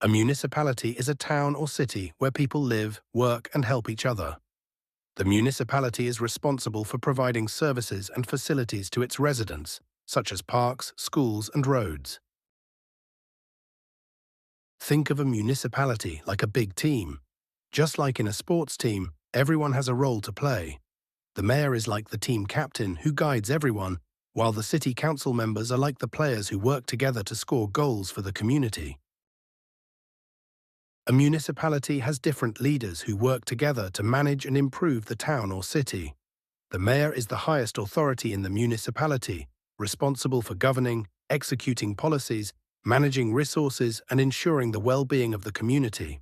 A municipality is a town or city where people live, work, and help each other. The municipality is responsible for providing services and facilities to its residents, such as parks, schools, and roads. Think of a municipality like a big team. Just like in a sports team, everyone has a role to play. The mayor is like the team captain who guides everyone, while the city council members are like the players who work together to score goals for the community. A municipality has different leaders who work together to manage and improve the town or city. The mayor is the highest authority in the municipality, responsible for governing, executing policies, managing resources, and ensuring the well-being of the community.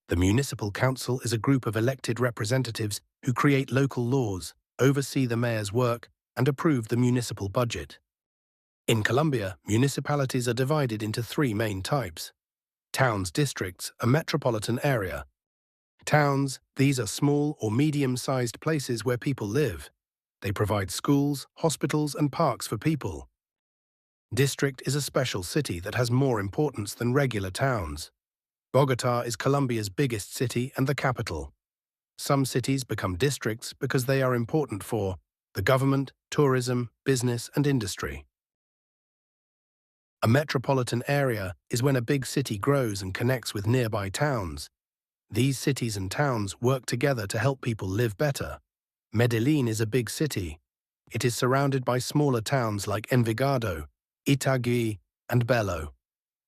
The municipal council is a group of elected representatives who create local laws, oversee the mayor's work, and approve the municipal budget. In Colombia, municipalities are divided into three main types. Towns, districts, a metropolitan area. Towns, these are small or medium-sized places where people live. They provide schools, hospitals, and parks for people. District is a special city that has more importance than regular towns. Bogotá is Colombia's biggest city and the capital. Some cities become districts because they are important for the government, tourism, business, and industry. A metropolitan area is when a big city grows and connects with nearby towns. These cities and towns work together to help people live better. Medellín is a big city. It is surrounded by smaller towns like Envigado, Itagüí, and Bello.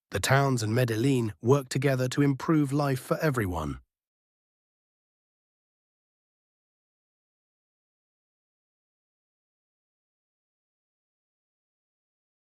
The towns in Medellín work together to improve life for everyone.